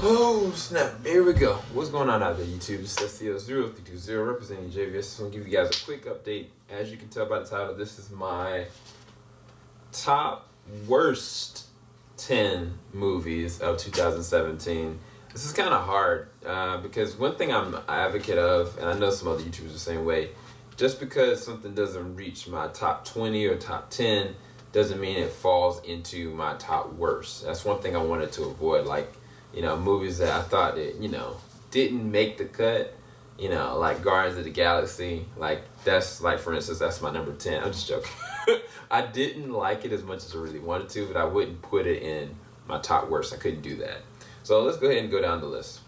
Oh snap, here we go. What's going on out there, YouTube? It's SEL'S representing JVS. Just want to give you guys a quick update. As you can tell by the title, this is my top worst 10 movies of 2017. This is kind of hard because one thing I'm an advocate of, and I know some other YouTubers the same way, just because something doesn't reach my top 20 or top 10 doesn't mean it falls into my top worst. That's one thing I wanted to avoid, like, you know, movies that I thought that, you know, didn't make the cut, you know, like Guardians of the Galaxy. Like, that's, like, for instance, that's my number 10. I'm just joking. I didn't like it as much as I really wanted to, but I wouldn't put it in my top worst. I couldn't do that. So let's go ahead and go down the list.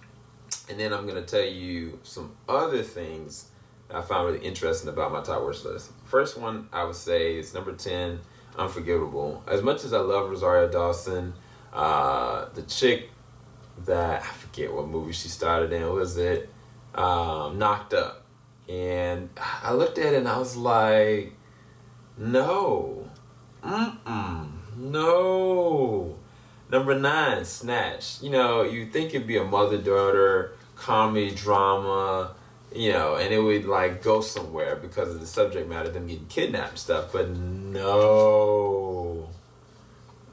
And then I'm going to tell you some other things that I found really interesting about my top worst list. First one, I would say, is number 10, Unforgivable. As much as I love Rosario Dawson, the chick that, I forget what movie she started in, was it Knocked Up, and I looked at it and I was like, no, no. Number 9, Snatched. You know, you think it'd be a mother-daughter comedy drama, you know, and it would like go somewhere because of the subject matter, them getting kidnapped and stuff, but no.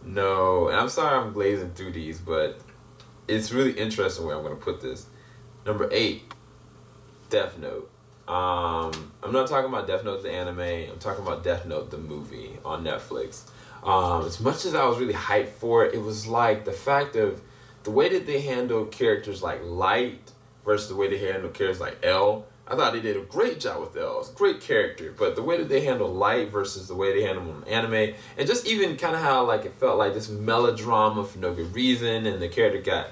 And I'm sorry I'm glazing through these, but it's really interesting where I'm going to put this. Number 8, Death Note. I'm not talking about Death Note the anime. I'm talking about Death Note the movie on Netflix. As much as I was really hyped for it, it was like the fact of the way that they handle characters like Light versus the way they handle characters like L. I thought they did a great job with L. It's a great character, but the way that they handle Light versus the way they handle him in anime, and just even kind of how like it felt like this melodrama for no good reason, and the character got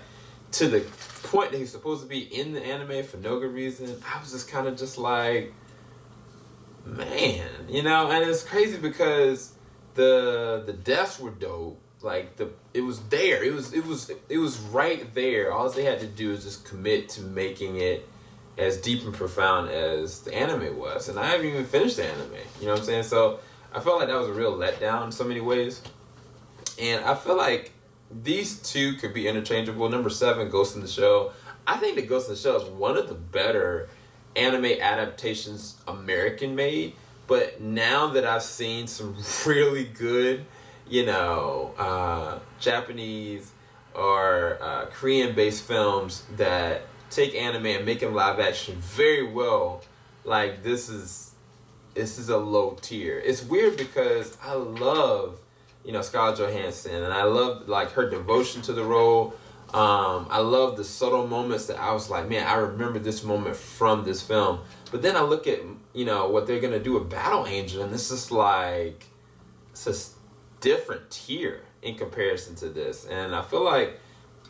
to the point that he's supposed to be in the anime for no good reason, I was just kind of just like, man, you know. And it's crazy because the deaths were dope. Like it was there. It was right there. All they had to do is just commit to making it as deep and profound as the anime was. And I haven't even finished the anime. You know what I'm saying? So I felt like that was a real letdown in so many ways. And I feel like these two could be interchangeable. Number 7, Ghost in the Shell. I think that Ghost in the Shell is one of the better anime adaptations American made. But now that I've seen some really good, you know, Japanese or Korean-based films that take anime and make them live action very well, like this is a low tier. It's weird because I love, you know, Scarlett Johansson, and I love like her devotion to the role. I love the subtle moments that I was like, man, I remember this moment from this film. But then I look at, you know, what they're gonna do with Battle Angel, and it's just like, it's a different tier in comparison to this. And I feel like,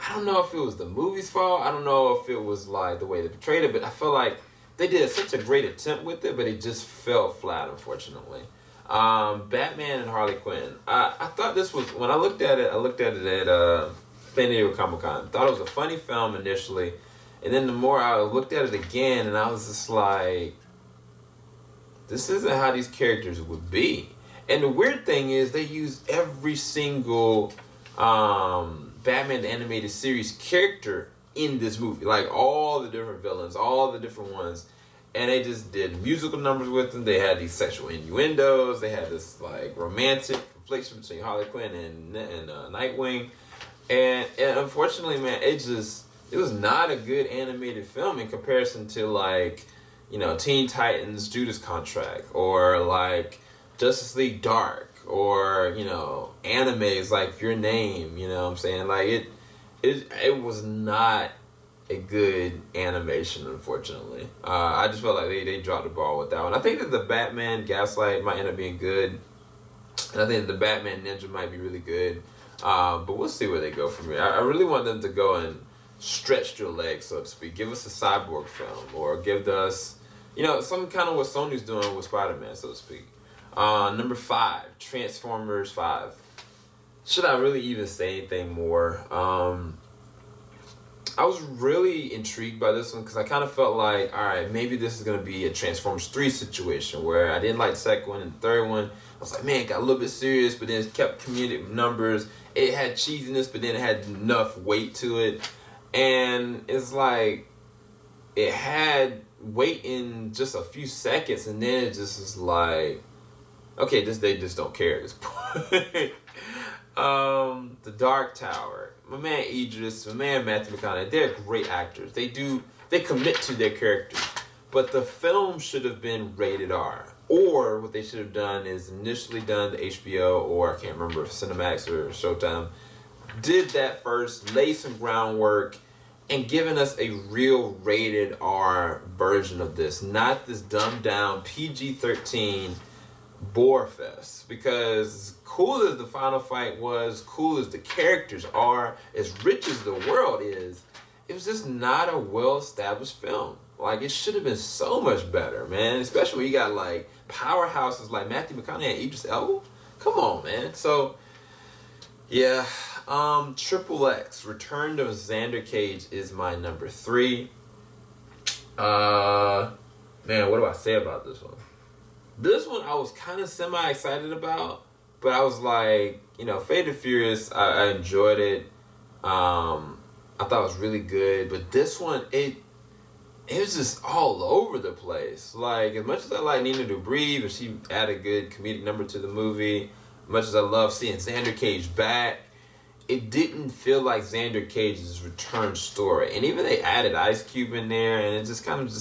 I don't know if it was the movie's fault. I don't know if it was like the way they portrayed it, but I feel like they did such a great attempt with it, but it just fell flat, unfortunately. Batman and Harley Quinn. I thought this was, when I looked at it at San Diego Comic-Con. Thought it was a funny film initially, and then the more I looked at it again, and I was just like, this isn't how these characters would be. And the weird thing is they use every single Batman the Animated Series character in this movie. Like all the different villains, all the different ones. And they just did musical numbers with them. They had these sexual innuendos. They had this like romantic confliction between Harley Quinn and Nightwing. And unfortunately, man, it was not a good animated film in comparison to like, you know, Teen Titans Judas Contract, or like Justice League Dark, or, you know, animes like Your Name. You know what I'm saying? Like it was not a good animation, unfortunately. I just felt like they dropped the ball with that one. I think that the Batman Gaslight might end up being good, and I think that the Batman Ninja might be really good. But we'll see where they go from here. I really want them to go and stretch their legs, so to speak. Give us a Cyborg film, or give us, you know, some kind of what Sony's doing with Spider-Man, so to speak. Number 5, Transformers 5. Should I really even say anything more? I was really intrigued by this one because I kind of felt like, all right, maybe this is going to be a Transformers 3 situation where I didn't like the second one and the third one. I was like, man, it got a little bit serious, but then it kept comedic numbers. It had cheesiness, but then it had enough weight to it. And it's like, it had weight in just a few seconds, and then it just is like, okay, they just don't care at this point. The Dark Tower. My man Idris, my man Matthew McConaughey, they're great actors. They commit to their characters. But the film should have been rated R. Or what they should have done is initially done the HBO, or I can't remember if Cinemax or Showtime, did that first, laid some groundwork, and given us a real rated R version of this. Not this dumbed down PG-13 bore fest. Because as cool as the final fight was, cool as the characters are, as rich as the world is, it was just not a well-established film. Like, it should have been so much better, man. Especially when you got, like, powerhouses like Matthew McConaughey and Idris Elba. Come on, man. So, yeah. Triple X, Return of Xander Cage is my number 3. Man, what do I say about this one? This one I was kind of semi-excited about. But I was like, Fate and Furious, I enjoyed it. I thought it was really good. But this one, it was just all over the place. Like, as much as I like Nina Dobrev, and she added a good comedic number to the movie, as much as I love seeing Xander Cage back, it didn't feel like Xander Cage's return story. And even they added Ice Cube in there, and it just kind of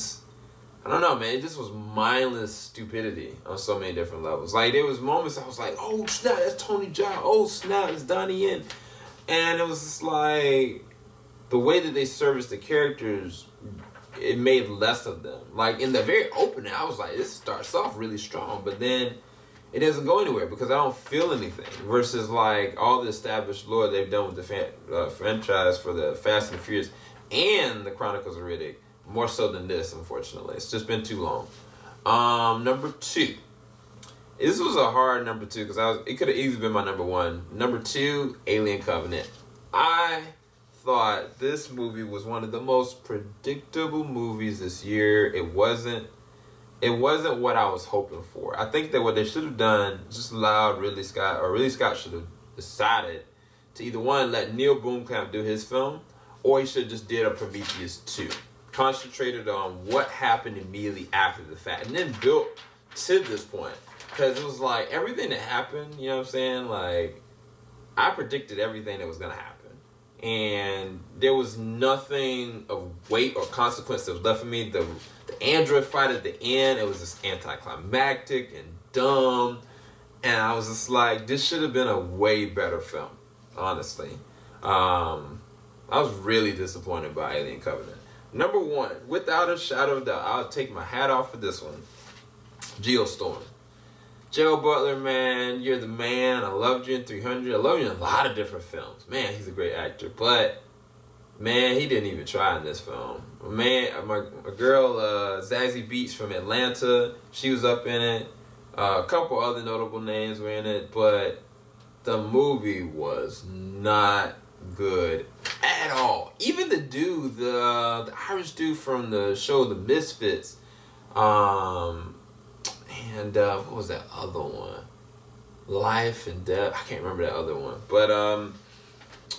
I don't know, man. It just was mindless stupidity on so many different levels. Like, there was moments I was like, oh, snap, that's Tony Jaa. Oh, snap, it's Donnie Yen. And it was just like, the way that they serviced the characters, it made less of them. Like, in the very opening, I was like, this starts off really strong, but then it doesn't go anywhere because I don't feel anything. Versus, like, all the established lore they've done with the franchise for the Fast and Furious and the Chronicles of Riddick. More so than this, unfortunately. It's just been too long. Number 2. This was a hard number 2 because it could have easily been my number 1. Number 2, Alien Covenant. I thought this movie was one of the most predictable movies this year. It wasn't what I was hoping for. I think that what they should have done, just allowed Ridley Scott should have decided to either one, let Neil Blomkamp do his film, or he should have just did a Prometheus 2. Concentrated on what happened immediately after the fact, and then built to this point. Because it was like, everything that happened, you know what I'm saying? Like, I predicted everything that was going to happen. And there was nothing of weight or consequence that was left for me. The android fight at the end, it was just anticlimactic and dumb. And I was just like, this should have been a way better film, honestly. I was really disappointed by Alien Covenant. Number 1, without a shadow of doubt, I'll take my hat off for this one. Geostorm. Gerald Butler, man, you're the man. I loved you in 300. I love you in a lot of different films. Man, he's a great actor. But, man, he didn't even try in this film. Man, my girl, Zazie Beetz from Atlanta, she was up in it. A couple other notable names were in it. But the movie was not good at all. Even the dude, the Irish dude from the show The Misfits, and what was that other one? Life and Death. I can't remember that other one. But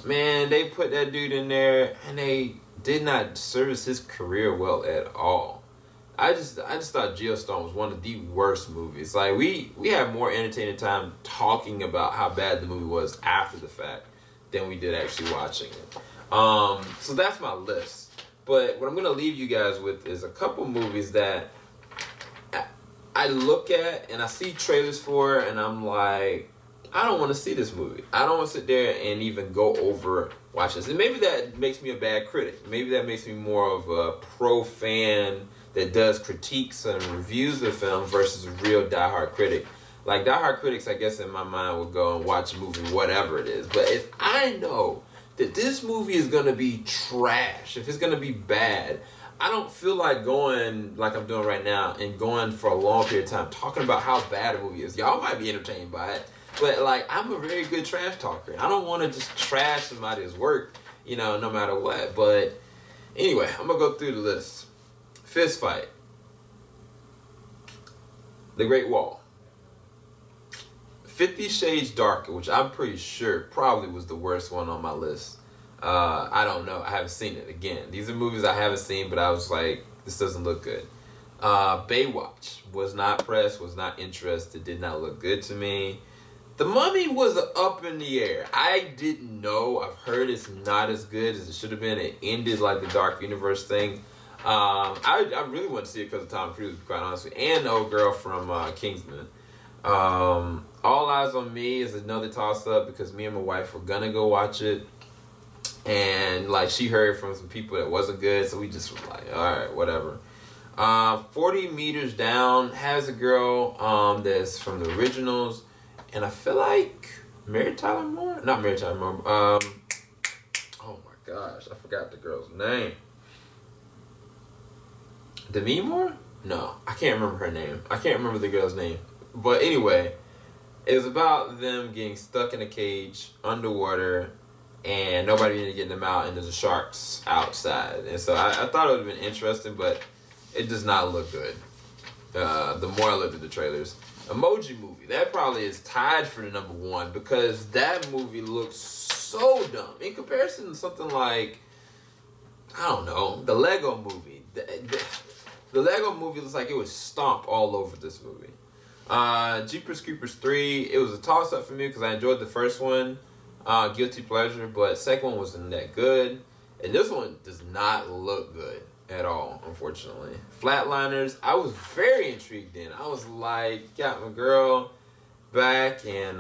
man, they put that dude in there, and they did not service his career well at all. I just thought Geostorm was one of the worst movies. Like, we had more entertaining time talking about how bad the movie was after the fact than we did actually watching it. So that's my list. But what I'm going to leave you guys with is a couple movies that I look at and I see trailers for, and I'm like, I don't want to see this movie. I don't want to sit there and even go over watch this. And maybe that makes me a bad critic. Maybe that makes me more of a pro fan that does critiques and reviews of film versus a real diehard critic. Like, diehard critics, I guess, in my mind, would go and watch a movie, whatever it is. But if I know that this movie is going to be trash, if it's going to be bad, I don't feel like going, like I'm doing right now, and going for a long period of time talking about how bad a movie is. Y'all might be entertained by it, but, like, I'm a very good trash talker. I don't want to just trash somebody's work, you know, no matter what. But anyway, I'm going to go through the list. Fist Fight. The Great Wall. 50 Shades Darker, which I'm pretty sure probably was the worst one on my list. I don't know. I haven't seen it. Again, these are movies I haven't seen, but I was like, this doesn't look good. Baywatch, was not pressed, was not interested, did not look good to me. The Mummy was up in the air. I didn't know. I've heard it's not as good as it should have been. It ended like the Dark Universe thing. I really want to see it because of Tom Cruise, to be quite honest with you, and the old girl from Kingsman. All Eyes on Me is another toss-up because me and my wife were gonna go watch it, and like she heard from some people that wasn't good, so we just were like, all right, whatever. 40 Meters Down has a girl that's from the originals, and I feel like Mary Tyler Moore, not Mary Tyler Moore. Oh my gosh, I forgot the girl's name. Demi Moore? No, I can't remember her name. I can't remember the girl's name. But anyway, it was about them getting stuck in a cage underwater and nobody really getting them out, and there's sharks outside. And so I thought it would have been interesting, but it does not look good. The more I looked at the trailers. Emoji Movie, that probably is tied for the #1 because that movie looks so dumb. In comparison to something like, I don't know, the Lego Movie. The Lego Movie looks like it would stomp all over this movie. Jeepers Creepers 3, it was a toss-up for me because I enjoyed the first one, guilty pleasure, but second one wasn't that good. And this one does not look good at all, unfortunately. Flatliners, I was very intrigued in. I was like, got my girl back, and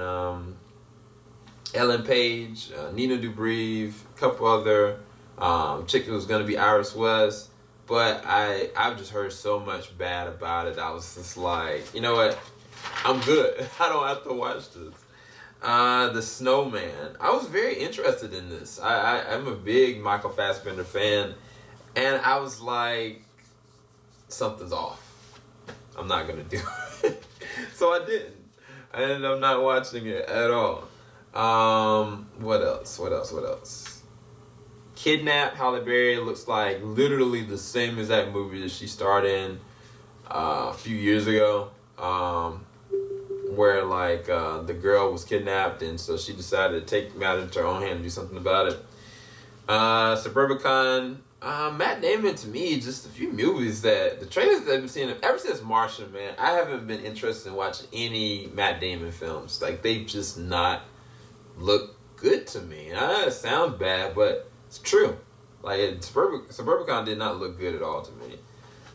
Ellen Page, Nina Dobrev, a couple other chick that was going to be Iris West. But I've just heard so much bad about it. I was just like, you know what? I'm good. I don't have to watch this. The Snowman. I was very interested in this. I'm a big Michael Fassbender fan. And I was like, something's off. I'm not going to do it. So I didn't. I ended up not watching it at all. What else? Kidnap, Halle Berry looks like literally the same exact movie that she starred in a few years ago, where like the girl was kidnapped, and so she decided to take matters into her own hand and do something about it. Suburbicon, Matt Damon, to me, just a few movies that the trailers that I've been seeing ever since Martian, man. I haven't been interested in watching any Matt Damon films. Like, they just not look good to me. It sounds bad, but it's true. Like, Suburbicon did not look good at all to me.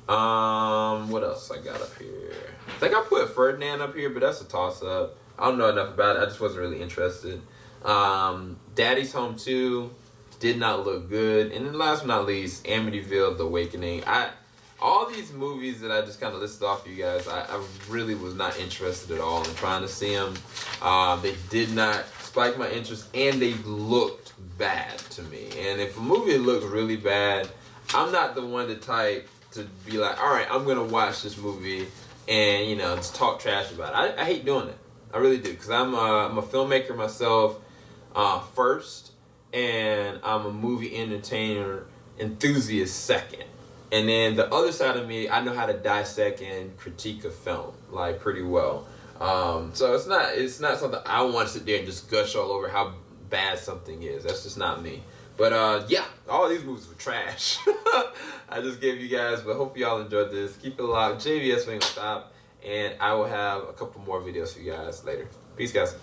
What else I got up here? I think I put Ferdinand up here, but that's a toss-up. I don't know enough about it. I just wasn't really interested. Daddy's Home 2 did not look good. And then last but not least, Amityville, The Awakening. All these movies that I just kind of listed off for you guys, I really was not interested at all in trying to see them. They did not spike my interest, and they looked bad to me. And if a movie looks really bad, I'm not the one to type to be like, all right, I'm going to watch this movie and, you know, just talk trash about it. I hate doing it. I really do, because I'm a filmmaker myself first, and I'm a movie entertainer enthusiast second. And then the other side of me, I know how to dissect and critique a film, like, pretty well. So it's not something I want to sit there and just gush all over how bad something is. That's just not me. But yeah, all these movies were trash. I just gave you guys, but hope y'all enjoyed this. Keep it locked. JVS Wing on top, and I will have a couple more videos for you guys later. Peace, guys.